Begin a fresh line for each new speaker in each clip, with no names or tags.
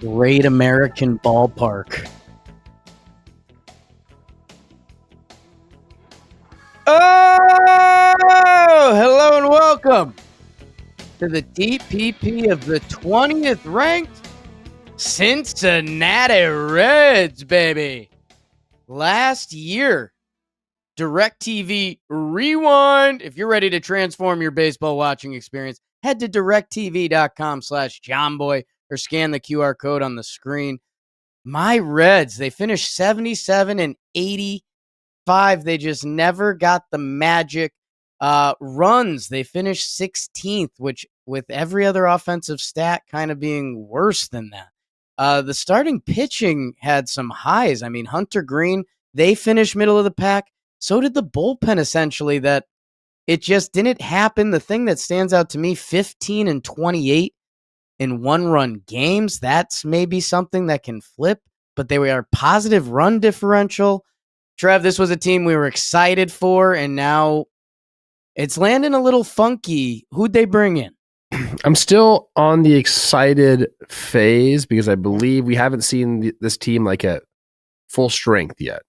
Great American Ballpark. Oh, hello and welcome to the DPP of the 20th ranked Cincinnati Reds, baby. Last year, DirecTV Rewind. If you're ready to transform your baseball watching experience, head to directtv.com/JohnBoy or scan the QR code on the screen. My Reds, they finished 77 and 85. They just never got the magic runs. They finished 16th, which with every other offensive stat kind of being worse than that. The starting pitching had some highs. I mean, Hunter Green, they finished middle of the pack. So did the bullpen, essentially, that it just didn't happen. The thing that stands out to me, 15 and 28 in one-run games. That's maybe something that can flip, but they were positive run differential. Trev, this was a team we were excited for, and now it's landing a little funky. Who'd they bring in?
I'm still on the excited phase because I believe we haven't seen this team like at full strength yet.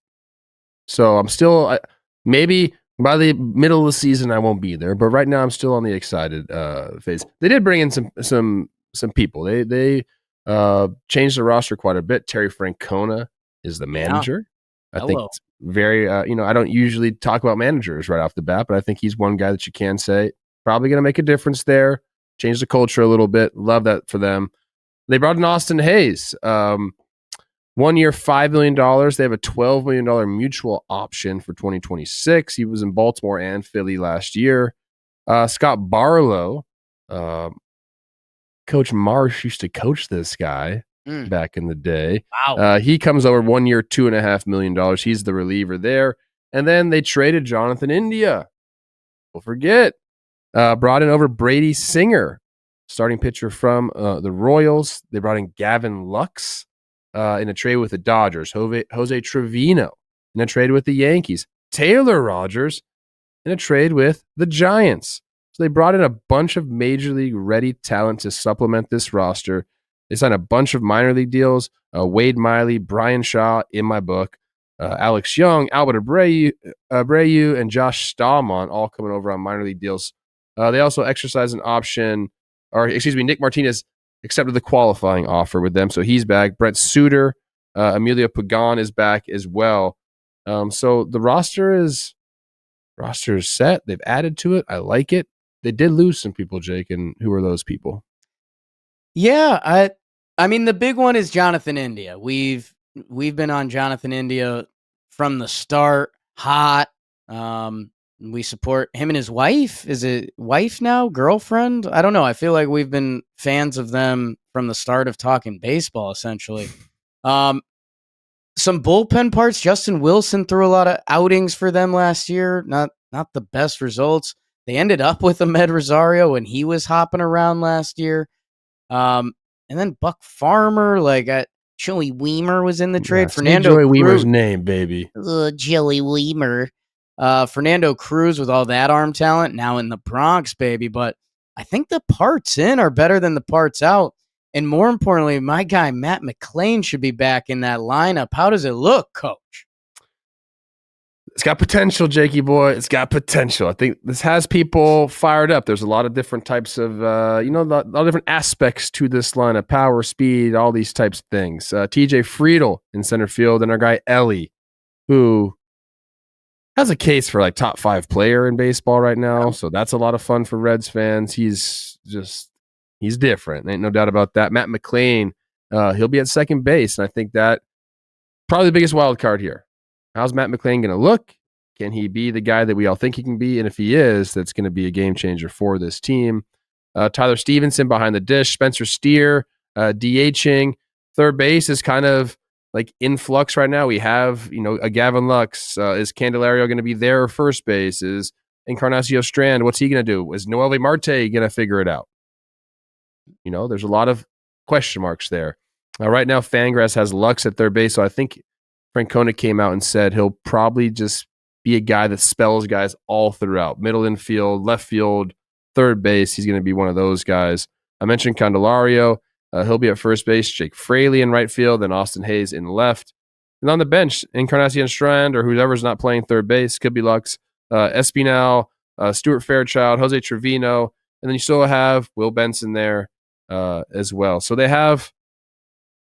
So I'm still maybe by the middle of the season I won't be there, but right now I'm still on the excited phase. They did bring in some people. They changed the roster quite a bit. Terry Francona is the manager. Yeah. I think it's very I don't usually talk about managers right off the bat, but I think he's one guy that you can say probably going to make a difference there. Change the culture a little bit. Love that for them. They brought in Austin Hayes. 1 year, $5 million. They have a $12 million mutual option for 2026. He was in Baltimore and Philly last year. Scott Barlow, Coach Marsh used to coach this guy back in the day.
Wow.
He comes over 1 year, $2.5 million. He's the reliever there. And then they traded Jonathan India. Don't forget. Brought in over Brady Singer, starting pitcher from the Royals. They brought in Gavin Lux in a trade with the Dodgers. Jose Trevino in a trade with the Yankees. Taylor Rogers in a trade with the Giants. So they brought in a bunch of major league ready talent to supplement this roster. They signed a bunch of minor league deals. Wade Miley, Brian Shaw in my book, Alex Young, Albert Abreu, and Josh Stallman all coming over on minor league deals. They also exercised an option, Nick Martinez accepted the qualifying offer with them, so he's back. Brent Suter, Emilio Pagan is back as well. So the roster is set. They've added to it. I like it. They did lose some people, Jake, and who are those people?
Yeah, I mean the big one is Jonathan India. We've been on Jonathan India from the start. Hot. We support him and his wife. Is it wife now? Girlfriend? I don't know. I feel like we've been fans of them from the start of talking baseball, essentially. Some bullpen parts. Justin Wilson threw a lot of outings for them last year. Not the best results. They ended up with Ahmed Rosario when he was hopping around last year. And then Buck Farmer, Joey Weimer was in the trade.
Yeah,
Fernando
Joey
Cruz.
Weimer's name, baby.
Joey Weimer. Fernando Cruz with all that arm talent now in the Bronx, baby. But I think the parts in are better than the parts out. And more importantly, my guy, Matt McClain, should be back in that lineup. How does it look, Coach?
It's got potential, Jakey boy. It's got potential. I think this has people fired up. There's a lot of different types of, a lot of different aspects to this lineup. Power, speed, all these types of things. TJ Friedel in center field and our guy, Elly, who has a case for top 5 player in baseball right now. So that's a lot of fun for Reds fans. He's different. Ain't no doubt about that. Matt McClain, he'll be at second base. And I think that probably the biggest wild card here. How's Matt McClain going to look? Can he be the guy that we all think he can be? And if he is, that's going to be a game changer for this team. Tyler Stevenson behind the dish. Spencer Steer, DHing. Third base is kind of in flux right now. We have, a Gavin Lux. Is Candelario going to be there first base? Is Encarnacio Strand, what's he going to do? Is Noelvi Marte going to figure it out? There's a lot of question marks there. Right now, Fangrass has Lux at third base, so I think Francona came out and said he'll probably just be a guy that spells guys all throughout. Middle infield, left field, third base. He's going to be one of those guys. I mentioned Candelario. He'll be at first base. Jake Fraley in right field, and Austin Hayes in left. And on the bench, Encarnacion Strand or whoever's not playing third base, could be Lux, Espinal, Stuart Fairchild, Jose Trevino, and then you still have Will Benson there as well. So they have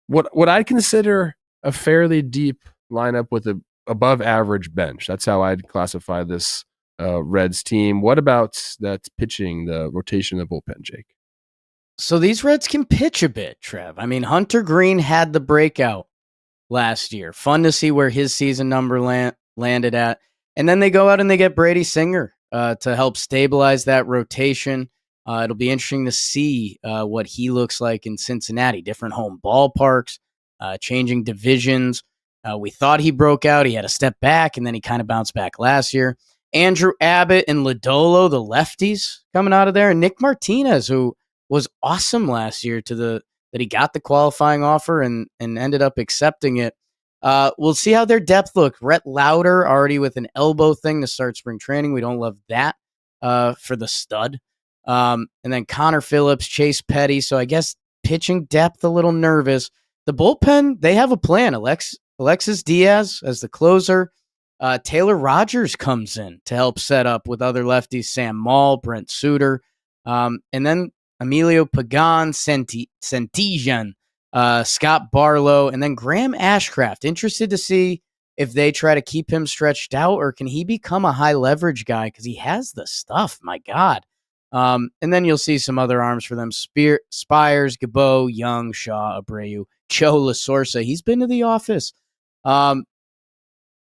what I consider a fairly deep lineup with a above average bench. That's how I'd classify this Reds team. What about that pitching, the rotation of the bullpen, Jake?
So these Reds can pitch a bit, Trev. I mean, Hunter Green had the breakout last year. Fun to see where his season number landed at. And then they go out and they get Brady Singer to help stabilize that rotation. It'll be interesting to see what he looks like in Cincinnati. Different home ballparks, changing divisions. We thought he broke out. He had a step back, and then he kind of bounced back last year. Andrew Abbott and Lodolo, the lefties, coming out of there. And Nick Martinez, who was awesome last year that he got the qualifying offer and ended up accepting it. We'll see how their depth look. Rhett Lauder already with an elbow thing to start spring training. We don't love that for the stud. And then Connor Phillips, Chase Petty. So I guess pitching depth a little nervous. The bullpen, they have a plan. Alexis Diaz as the closer. Taylor Rogers comes in to help set up with other lefties, Sam Maul, Brent Suter. And then Emilio Pagan, Sentijan, Scott Barlow, and then Graham Ashcraft. Interested to see if they try to keep him stretched out, or can he become a high leverage guy? Because he has the stuff, my God. And then you'll see some other arms for them. Spires, Gabo, Young, Shaw, Abreu, Joe LaSorsa. He's been to the office.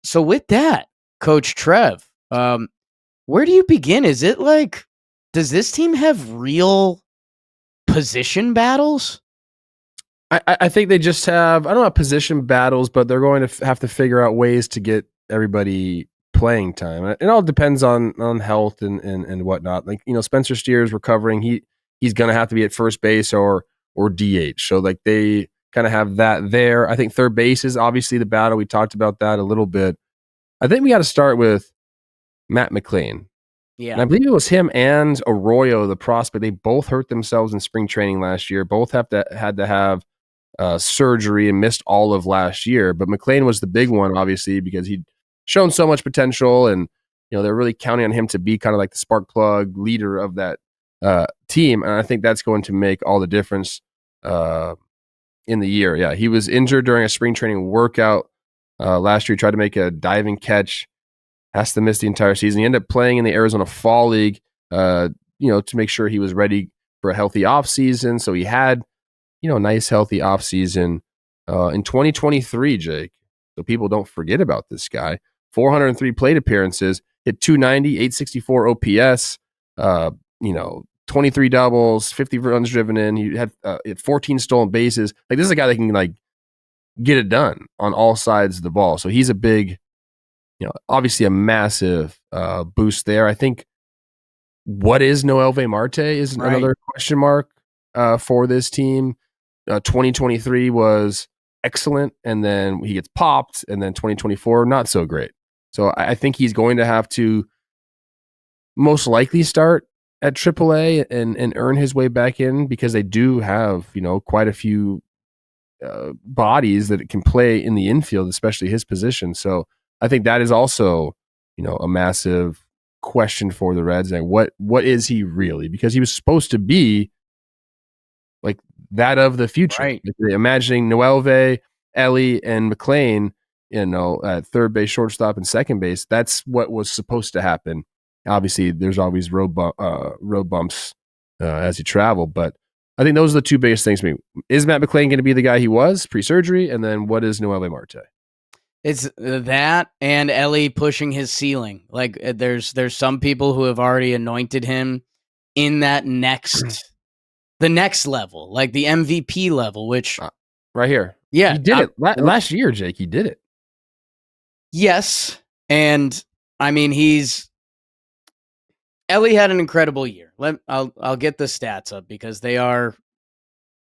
So with that, Coach Trev, where do you begin? Is it like, does this team have real position battles?
I think they just have, I don't know, position battles, but they're going to have to figure out ways to get everybody playing time. It all depends on health and whatnot. Like, Spencer Steer's recovering. He's going to have to be at first base or DH. So like they kind of have that there. I think third base is obviously the battle. We talked about that a little bit. I think we got to start with Matt McLain.
Yeah.
And I believe it was him and Arroyo, the prospect. They both hurt themselves in spring training last year. Both had to have surgery and missed all of last year. But McLain was the big one, obviously, because he'd shown so much potential, and they're really counting on him to be kind of like the spark plug leader of that team. And I think that's going to make all the difference in the year. Yeah, he was injured during a spring training workout last year. He tried to make a diving catch, has to miss the entire season. He ended up playing in the Arizona Fall League, to make sure he was ready for a healthy offseason. So he had, a nice, healthy offseason in 2023, Jake. So people don't forget about this guy. 403 plate appearances, hit 290, 864 OPS, 23 doubles, 50 runs driven in. He had 14 stolen bases. Like, this is a guy that can get it done on all sides of the ball. So he's a big, obviously a massive boost there. I think what is Noelvi Marte is another question mark for this team. 2023 was excellent, and then he gets popped, and then 2024 not so great. So I think he's going to have to most likely start at AAA and earn his way back in, because they do have quite a few bodies that can play in the infield, especially his position. So I think that is also a massive question for the Reds. And what is he really? Because he was supposed to be like that of the future.
Right.
Imagining Noelvi, Elly, and McLain, at third base, shortstop, and second base. That's what was supposed to happen. Obviously, there's always road bumps as you travel, but I think those are the two biggest things for me. Is Matt McLain going to be the guy he was pre-surgery? And then what is Noelvi Marte?
It's that and Elly pushing his ceiling. Like, there's some people who have already anointed him in that the next level, like the MVP level, which
right here.
Yeah.
He did it last year, Jake. He did it.
Yes. And I mean, Elly had an incredible year. I'll get the stats up, because they are,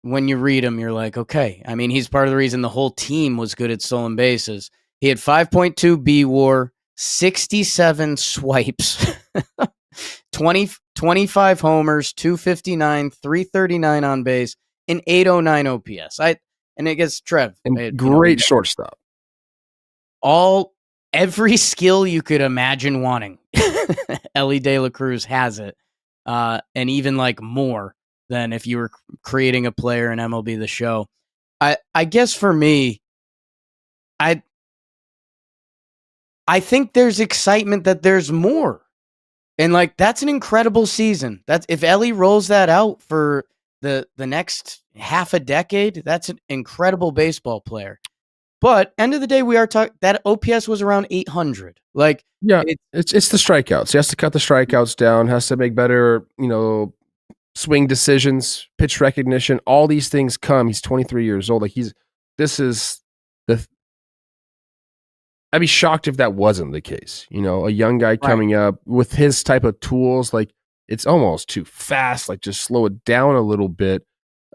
when you read them, you're like, okay. I mean, he's part of the reason the whole team was good at stolen bases. He had 5.2 B-WAR, 67 swipes, 25 homers, 259, 339 on base, an 809 OPS. And I guess Trev,
And great shortstop.
Every skill you could imagine wanting. Elly De La Cruz has it. And even like more than if you were creating a player in MLB The Show. I guess for me, I think there's excitement that there's more. And like that's an incredible season. That's if Elly rolls that out for the next half a decade, that's an incredible baseball player. But end of the day, we are talking that OPS was around 800. Like,
yeah, it's the strikeouts. He has to cut the strikeouts down. Has to make better, swing decisions, pitch recognition. All these things come. He's 23 years old. Like this is the. I'd be shocked if that wasn't the case. A young guy coming up with his type of tools, like it's almost too fast. Like just slow it down a little bit.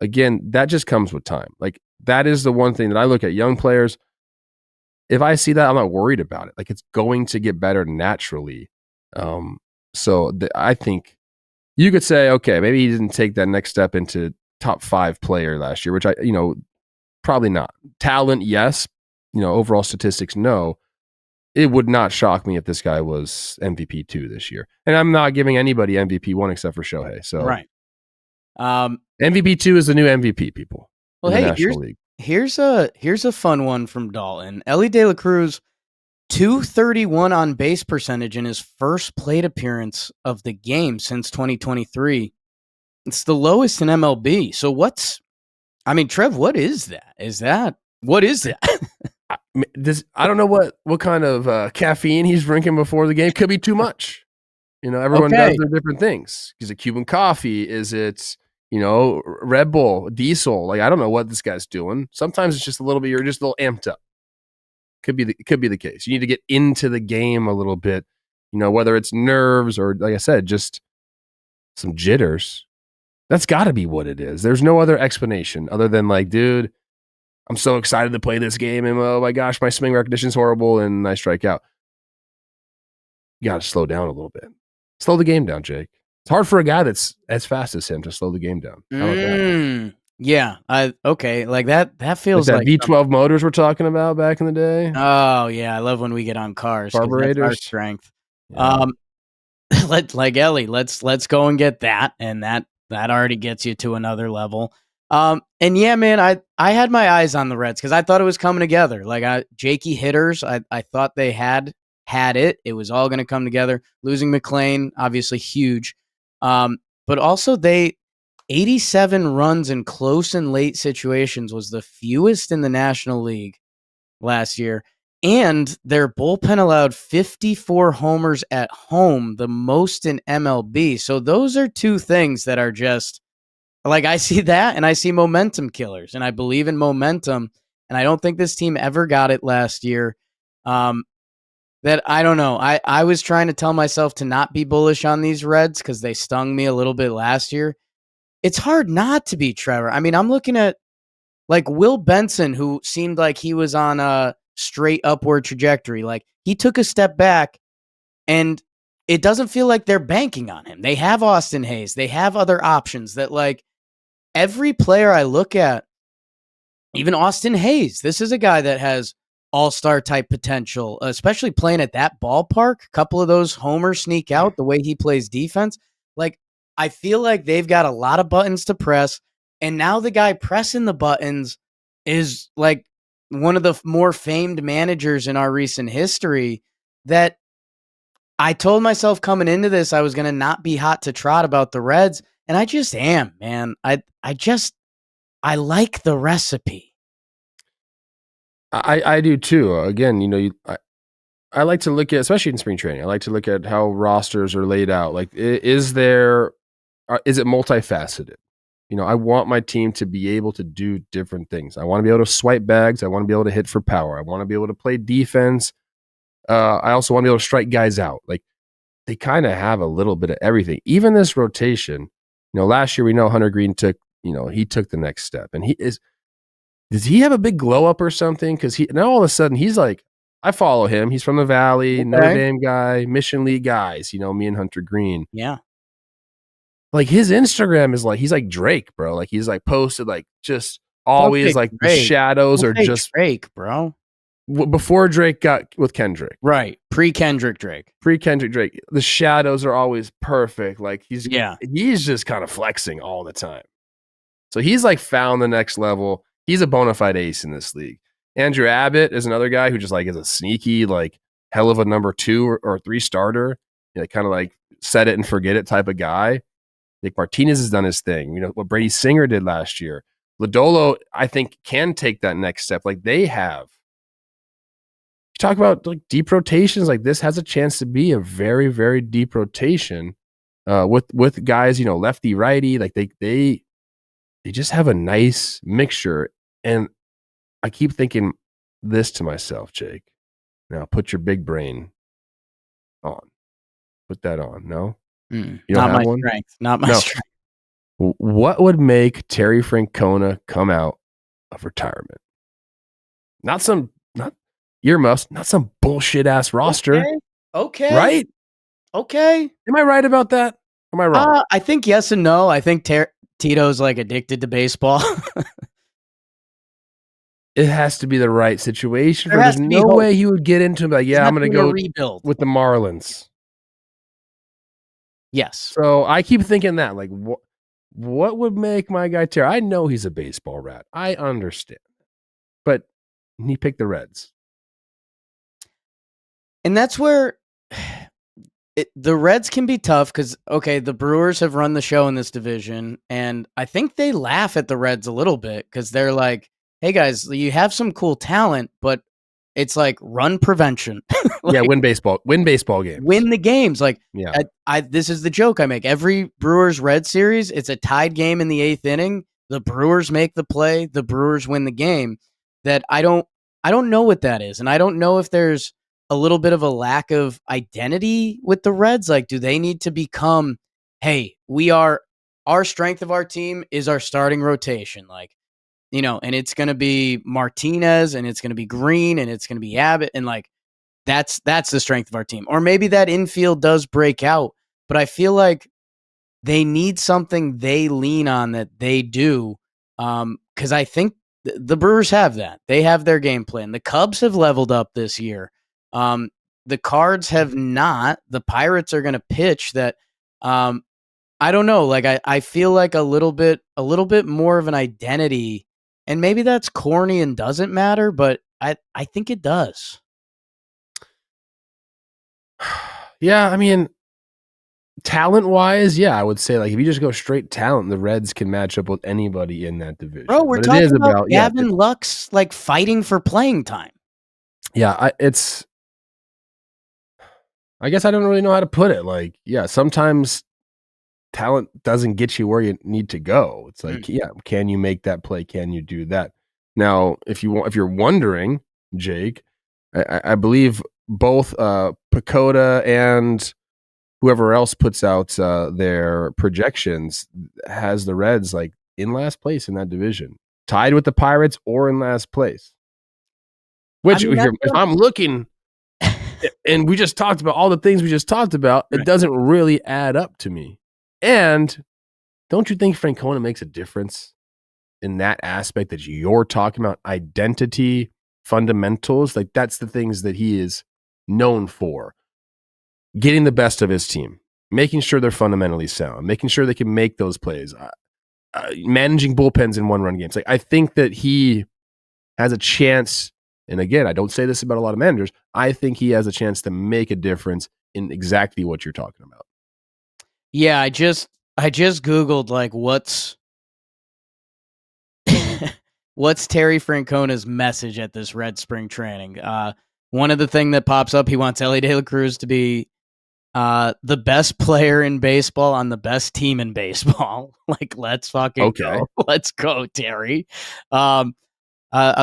Again, that just comes with time. Like that is the one thing that I look at young players. If I see that, I'm not worried about it. Like it's going to get better naturally. I think you could say, okay, maybe he didn't take that next step into top 5 player last year, which probably not. Talent, yes. Overall statistics, no. It would not shock me if this guy was MVP 2 this year. And I'm not giving anybody MVP 1 except for Shohei. So
right.
MVP 2 is the new MVP, people.
Well, hey, here's a fun one from Dalton. Elly De La Cruz, 231 on base percentage in his first plate appearance of the game since 2023. It's the lowest in MLB. So Trev, what is that? What is that?
I don't know what kind of caffeine he's drinking before the game. Could be too much. Everyone does their different things. Is it Cuban coffee? Is it Red Bull, Diesel? Like I don't know what this guy's doing. Sometimes it's just a little bit. You're just a little amped up. Could be the case. You need to get into the game a little bit. Whether it's nerves or, like I said, just some jitters. That's got to be what it is. There's no other explanation other than like, dude, I'm so excited to play this game, and oh my gosh, my swing recognition's horrible, and I strike out. You got to slow down a little bit. Slow the game down, Jake. It's hard for a guy that's as fast as him to slow the game down. How about that?
Yeah. Okay. Like that feels
like that V12 motors we're talking about back in the day.
Oh yeah, I love when we get on cars.
Carburetors.
That's our strength. Yeah. Like Elly, let's go and get that, and that already gets you to another level. And yeah, man, I had my eyes on the Reds because I thought it was coming together. Like Jakey hitters, I thought they had it. It was all going to come together. Losing McClain, obviously huge. But also 87 runs in close and late situations was the fewest in the National League last year. And their bullpen allowed 54 homers at home, the most in MLB. So those are two things that are just like, I see that and I see momentum killers, and I believe in momentum. And I don't think this team ever got it last year. That I don't know. I was trying to tell myself to not be bullish on these Reds because they stung me a little bit last year. It's hard not to be, Trevor. I mean, I'm looking at like Will Benson, who seemed like he was on a straight upward trajectory. Like he took a step back, and it doesn't feel like they're banking on him. They have Austin Hayes. They have other options that, like, every player I look at, even Austin Hayes, this is a guy that has all-star type potential, especially playing at that ballpark. A couple of those homers sneak out the way he plays defense. Like, I feel like they've got a lot of buttons to press, and now the guy pressing the buttons is like one of the more famed managers in our recent history. That I told myself coming into this I was going to not be hot to trot about the Reds, and I just am, man. I like the recipe.
I do too. Again, I like to look at, especially in spring training, I like to look at how rosters are laid out. Like, is it multifaceted? I want my team to be able to do different things. I want to be able to swipe bags. I want to be able to hit for power. I want to be able to play defense. I also want to be able to strike guys out. Like, they kind of have a little bit of everything. Even this rotation, last year we know Hunter Green took the next step, and does he have a big glow up or something? Because now all of a sudden he's like, I follow him. He's from the Valley, Notre Dame guy, Mission League guys. Me and Hunter Green.
Yeah.
like his Instagram is like he's like Drake, bro. Like he's like posted like just always like the shadows are just
Drake, bro.
Before Drake got with Kendrick,
right? Pre-Kendrick Drake,
Drake. The shadows are always perfect. Like he's just kind of flexing all the time. So he's like found the next level. He's a bona fide ace in this league. Andrew Abbott is another guy who just like is a sneaky like hell of a number 2 or 3 starter. You know, kind of like set it and forget it type of guy. Nick Martinez has done his thing. You know what Brady Singer did last year. Lodolo, I think, can take that next step. Like they have. You talk about like deep rotations. Like this has a chance to be a very, very deep rotation with guys. You know, lefty, righty. Like they just have a nice mixture. And I keep thinking this to myself, Jake. Now put your big brain on. Put that on. No.
You don't not have my one? Strength. Not my strength.
What would make Terry Francona come out of retirement? Not earmuffs, not some bullshit ass roster.
Okay.
Right?
Okay.
Am I right about that? Am I wrong?
I think yes and no. I think Tito's like addicted to baseball.
It has to be the right situation. There's no way he would get into like, I'm going to go
rebuild
with the Marlins.
Yes.
So I keep thinking that, like, what would make my guy Terry? I know he's a baseball rat. I understand. But he picked the Reds.
And that's where the Reds can be tough because, okay, the Brewers have run the show in this division. And I think they laugh at the Reds a little bit because they're like, hey, guys, you have some cool talent, but it's like run prevention.
Like, win baseball games.
Win the games. Like, this is the joke I make. Every Brewers-Red series, it's a tied game in the 8th inning. The Brewers make the play. The Brewers win the game. That I don't know what that is. And I don't know if there's a little bit of a lack of identity with the Reds. Like, do they need to become, hey, our strength of our team is our starting rotation. Like, you know, and it's going to be Martinez and it's going to be Green and it's going to be Abbott. And like, that's the strength of our team. Or maybe that infield does break out, but I feel like they need something they lean on that they do. Cause I think the Brewers have that. They have their game plan. The Cubs have leveled up this year. The Cards have not. The Pirates are going to pitch that. I don't know. Like I feel like a little bit more of an identity. And maybe that's corny and doesn't matter, but I think it does.
Yeah, I mean, talent-wise, I would say like if you just go straight talent, the Reds can match up with anybody in that division.
Bro, we're talking about Gavin Lux like fighting for playing time.
Yeah, I guess I don't really know how to put it. Like, sometimes talent doesn't get you where you need to go. It's like, can you make that play? Can you do that? Now, if you're wondering, Jake, I believe both Pacoda and whoever else puts out their projections has the Reds like in last place in that division, tied with the Pirates or in last place. Which, if I'm looking, and we just talked about all the things we just talked about, it doesn't really add up to me. And don't you think Francona makes a difference in that aspect that you're talking about? Identity, fundamentals, like that's the things that he is known for. Getting the best of his team, making sure they're fundamentally sound, making sure they can make those plays, managing bullpens in one-run games. Like I think that he has a chance, and again, I don't say this about a lot of managers, I think he has a chance to make a difference in exactly what you're talking about.
Yeah, I just Googled like what's Terry Francona's message at this Red spring training. One of the thing that pops up, he wants Elly De La Cruz to be the best player in baseball on the best team in baseball. Like, let's fucking go. Let's go, Terry. I'm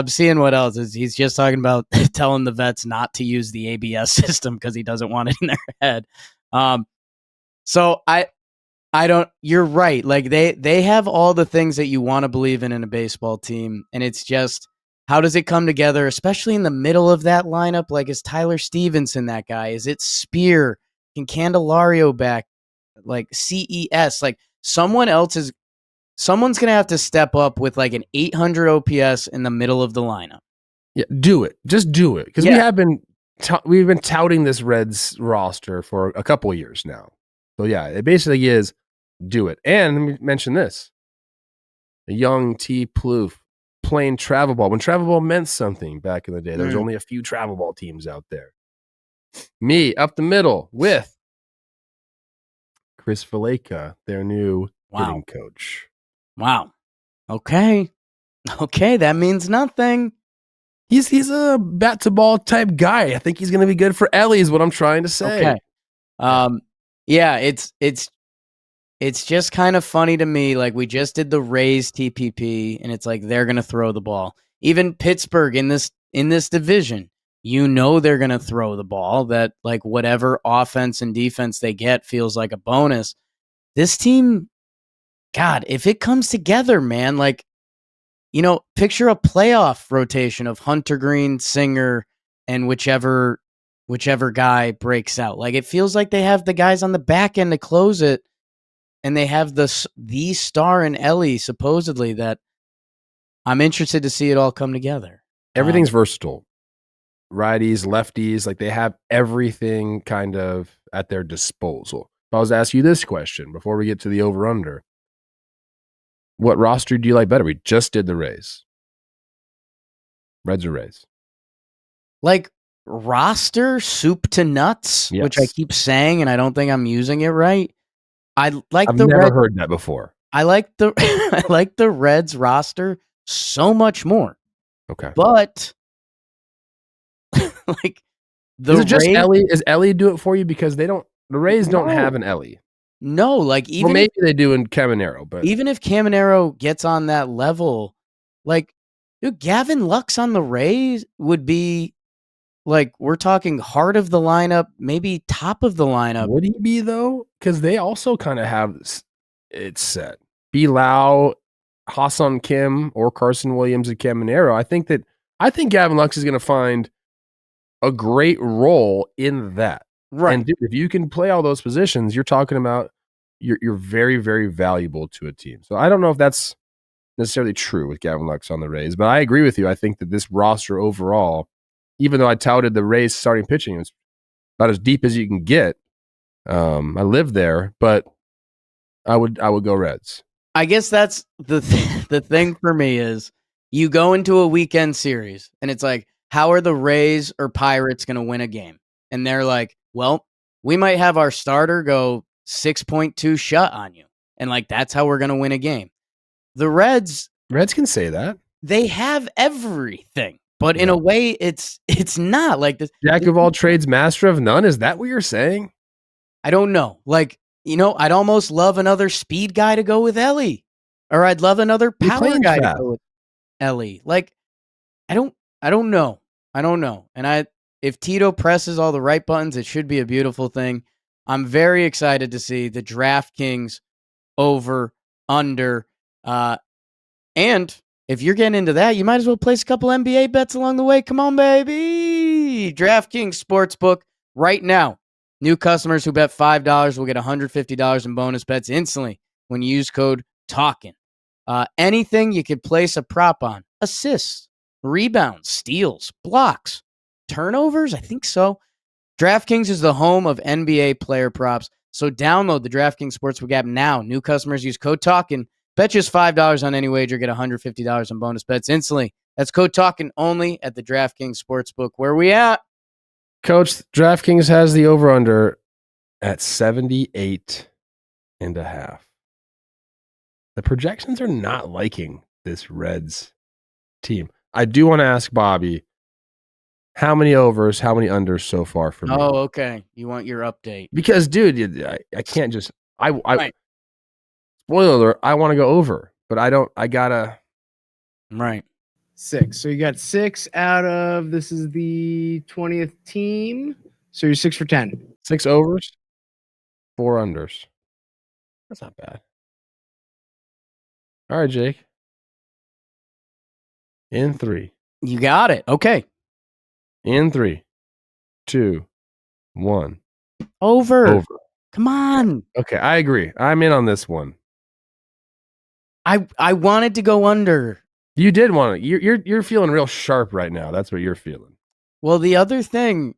seeing what else is. He's just talking about telling the vets not to use the ABS system because he doesn't want it in their head. So I don't. You're right. Like they have all the things that you want to believe in a baseball team, and it's just how does it come together, especially in the middle of that lineup? Like, is Tyler Stevenson that guy? Is it Spear? Can Candelario back? Like CES? Like someone's going to have to step up with like an 800 OPS in the middle of the lineup.
Yeah, do it. Just do it. Because we've been touting this Reds roster for a couple of years now. So yeah, it basically is do it. And let me mention this. A young T. Plouffe playing travel ball. When travel ball meant something back in the day, there was only a few travel ball teams out there. Me up the middle with Chris Valleca, their new hitting coach.
Wow. Okay, that means nothing.
He's a bat to ball type guy. I think he's going to be good for Elly is what I'm trying to say.
Okay. Yeah, it's just kind of funny to me. Like, we just did the Rays TPP, and it's like they're going to throw the ball. Even Pittsburgh in this division, they're going to throw the ball. That, like, whatever offense and defense they get feels like a bonus. This team, God, if it comes together, man, like, picture a playoff rotation of Hunter Green, Singer, and whichever guy breaks out. Like, it feels like they have the guys on the back end to close it. And they have the star in Elly, supposedly, that I'm interested to see it all come together.
Everything's versatile. Righties, lefties, like they have everything kind of at their disposal. If I was to ask you this question before we get to the over-under, what roster do you like better? We just did the Rays. Reds or Rays?
Like, roster soup to nuts,
yes.
Which I keep saying, and I don't think I'm using it right. I've
never heard that before.
I like the Reds roster so much more.
Okay.
But like
is it just Elly? Is Elly do it for you? Because the Rays don't have an Elly.
No, like even
maybe they do in Caminero, but
even if Caminero gets on that level, like, dude, Gavin Lux on the Rays would be like, we're talking heart of the lineup, maybe top of the lineup.
Would he be though? Because they also kind of have it set. Bilal, Hassan Kim, or Carson Williams and Caminero. I think Gavin Lux is going to find a great role in that.
Right.
And dude, if you can play all those positions, you're talking about you're very, very valuable to a team. So I don't know if that's necessarily true with Gavin Lux on the Rays, but I agree with you. I think that this roster overall, even though I touted the Rays starting pitching, it's about as deep as you can get. I live there, but I would go Reds.
I guess that's the thing for me is you go into a weekend series and it's like, how are the Rays or Pirates going to win a game? And they're like, well, we might have our starter go 6.2 shut on you. And like, that's how we're going to win a game. The Reds
can say that.
They have everything, but in a way it's not like this.
Jack of all trades, master of none. Is that what you're saying?
I don't know. Like, I'd almost love another speed guy to go with Elly, or I'd love another power guy to go with Elly. Like, I don't know. And if Tito presses all the right buttons, it should be a beautiful thing. I'm very excited to see the DraftKings over under. And if you're getting into that, you might as well place a couple NBA bets along the way. Come on, baby. DraftKings Sportsbook right now. New customers who bet $5 will get $150 in bonus bets instantly when you use code TALKIN. Anything you could place a prop on. Assists, rebounds, steals, blocks, turnovers? I think so. DraftKings is the home of NBA player props. So download the DraftKings Sportsbook app now. New customers use code TALKIN. Bet just $5 on any wager, get $150 in bonus bets instantly. That's code TALKIN only at the DraftKings Sportsbook. Where we at?
Coach, DraftKings has the over-under at 78.5. The projections are not liking this Reds team. I do want to ask Bobby, how many overs, how many unders so far for me?
Oh, okay. You want your update.
Because, dude, I can't just...
Right.
Spoiler alert, I want to go over, but I gotta...
Right.
6. So you got 6 out of, this is the 20th team. So you're 6 for 10.
6 overs, 4 unders. That's not bad. All right, Jake. In 3.
You got it. Okay.
In 3, 2, 1.
Over. Come on.
Okay, I agree. I'm in on this one.
I wanted to go under.
You did want to. You're feeling real sharp right now. That's what you're feeling.
Well, the other thing,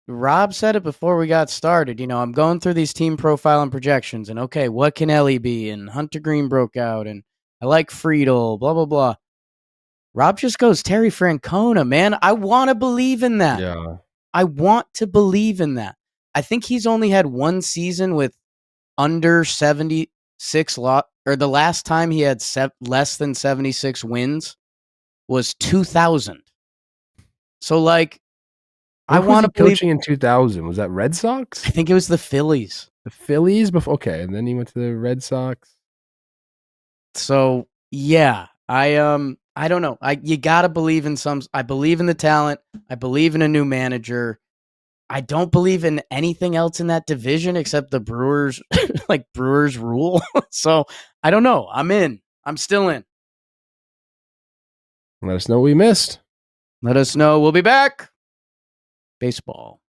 Rob said it before we got started. I'm going through these team profile and projections, and okay, what can Elly be? And Hunter Green broke out, and I like Friedel, blah, blah, blah. Rob just goes, Terry Francona, man. I want to believe in that.
Yeah.
I want to believe in that. I think he's only had one season with under 76 or the last time he had less than 76 wins was 2000. So like, I want to believe.
Coaching in 2000 was that Red Sox?
I think it was the Phillies.
The Phillies before. Okay, and then he went to the Red Sox.
So yeah, I don't know. You gotta believe in some. I believe in the talent. I believe in a new manager. I don't believe in anything else in that division except the Brewers, like Brewers rule. So I don't know. I'm in. I'm still in.
Let us know what we missed.
Let us know. We'll be back. Baseball.